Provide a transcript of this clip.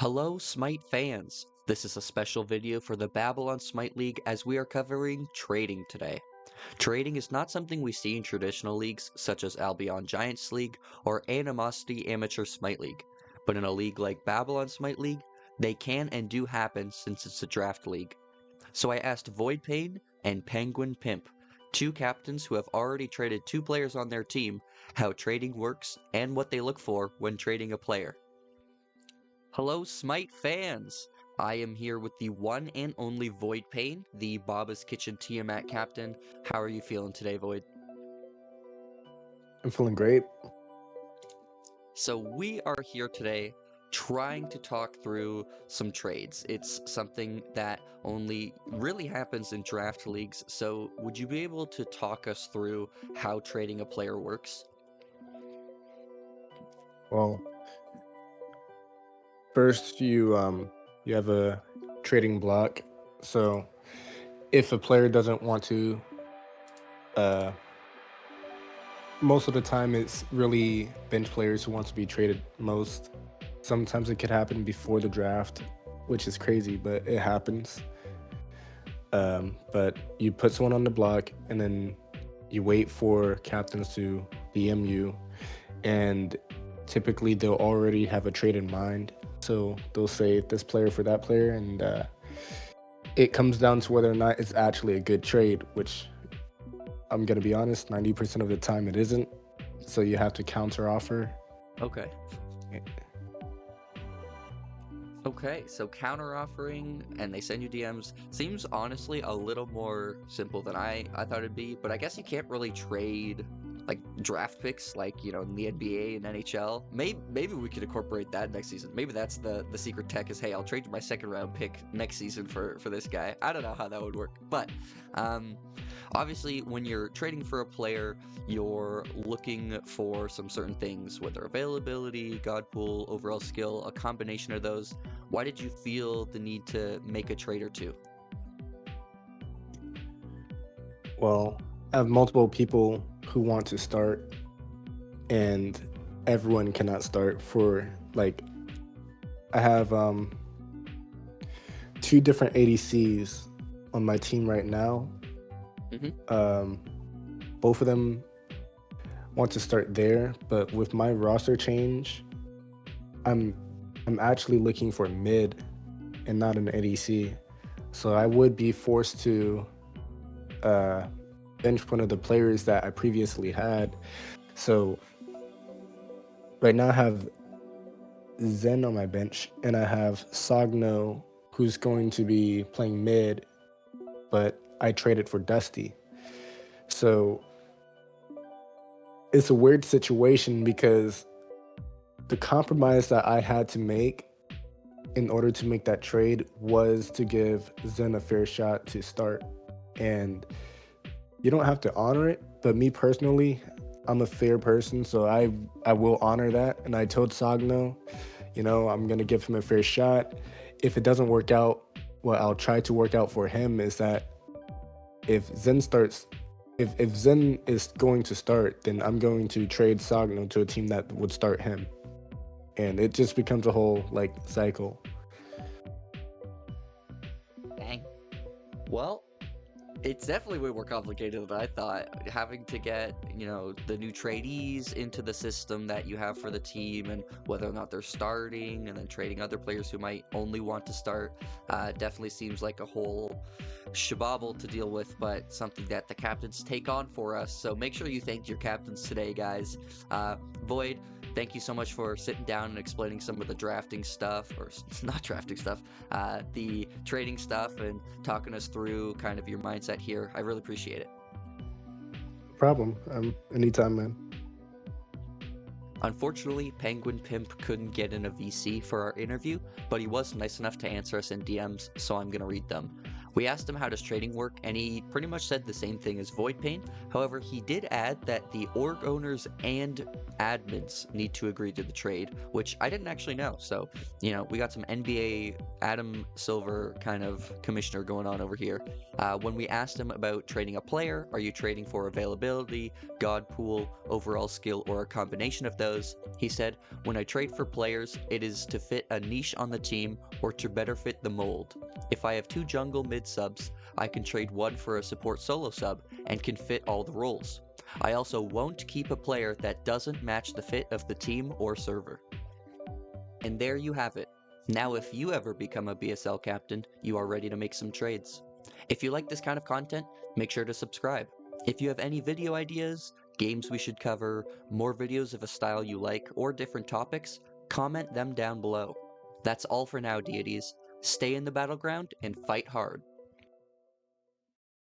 Hello, Smite fans! This is a special video for the Babylon Smite League as we are covering trading today. Trading is not something we see in traditional leagues such as Albion Giants League or Animosity Amateur Smite League, but in a league like Babylon Smite League, they can and do happen since it's a draft league. So I asked VoidPain and PenguinPimp, two captains who have already traded two players on their team, how trading works and what they look for when trading a player. Hello, Smite fans! I am here with the one and only VoidPain, the Baba's Kitchen Tiamat captain. How are you feeling today, Void? I'm feeling great. So we are here today trying to talk through some trades. It's something that only really happens in draft leagues, so would you be able to talk us through how trading a player works? Well, first you have a trading block. So if a player doesn't want to, most of the time it's really bench players who want to be traded most. Sometimes it could happen before the draft, which is crazy, but it happens. But you put someone on the block and then you wait for captains to DM you, and typically they'll already have a trade in mind. So they'll say this player for that player, and it comes down to whether or not it's actually a good trade, which I'm going to be honest, 90% of the time it isn't. So you have to counter offer. Okay. Okay, so counter offering and they send you DMs seems honestly a little more simple than I thought it'd be, but I guess you can't really trade like draft picks like, you know, in the NBA and NHL. Maybe we could incorporate that next season. Maybe that's the secret tech is, hey, I'll trade you my second round pick next season for this guy. I don't know how that would work, but obviously when you're trading for a player, you're looking for some certain things, whether availability, god pool, overall skill, a combination of those. Why did you feel the need to make a trade or two? Well, I have multiple people who want to start, and everyone cannot start. For like, I have two different ADCs on my team right now. Both of them want to start there, but with my roster change, I'm actually looking for mid and not an ADC. So I would be forced to bench one of the players that I previously had. So right now I have Zen on my bench, and I have Sogno, who's going to be playing mid, but I traded for Dusty. So it's a weird situation because the compromise that I had to make in order to make that trade was to give Zen a fair shot to start. And you don't have to honor it, but me personally, I'm a fair person, so I will honor that. And I told Sogno, you know, I'm gonna give him a fair shot. If it doesn't work out, what I'll try to work out for him is that if Zen is going to start, then I'm going to trade Sogno to a team that would start him. And it just becomes a whole like cycle. Dang. Well, it's definitely way more complicated than I thought. Having to get, you know, the new tradies into the system that you have for the team and whether or not they're starting, and then trading other players who might only want to start, definitely seems like a whole shabobble to deal with, but something that the captains take on for us. So make sure you thank your captains today, guys. Void, thank you so much for sitting down and explaining some of the drafting stuff, or not drafting stuff, the trading stuff, and talking us through kind of your mindset here. I really appreciate it. No problem. Anytime, man. Unfortunately, PenguinPimp couldn't get in a VC for our interview, but he was nice enough to answer us in DMs, so I'm going to read them. We asked him how does trading work, and he pretty much said the same thing as VoidPaint. However, he did add that the org owners and admins need to agree to the trade, which I didn't actually know. So, we got some NBA Adam Silver kind of commissioner going on over here. When we asked him about trading a player, are you trading for availability, god pool, overall skill, or a combination of those? He said, when I trade for players, it is to fit a niche on the team or to better fit the mold. If I have 2 jungle mid subs, I can trade one for a support solo sub and can fit all the roles. I also won't keep a player that doesn't match the fit of the team or server. And there you have it. Now if you ever become a BSL captain, you are ready to make some trades. If you like this kind of content, make sure to subscribe. If you have any video ideas, games we should cover, more videos of a style you like, or different topics, comment them down below. That's all for now, deities. Stay in the battleground and fight hard.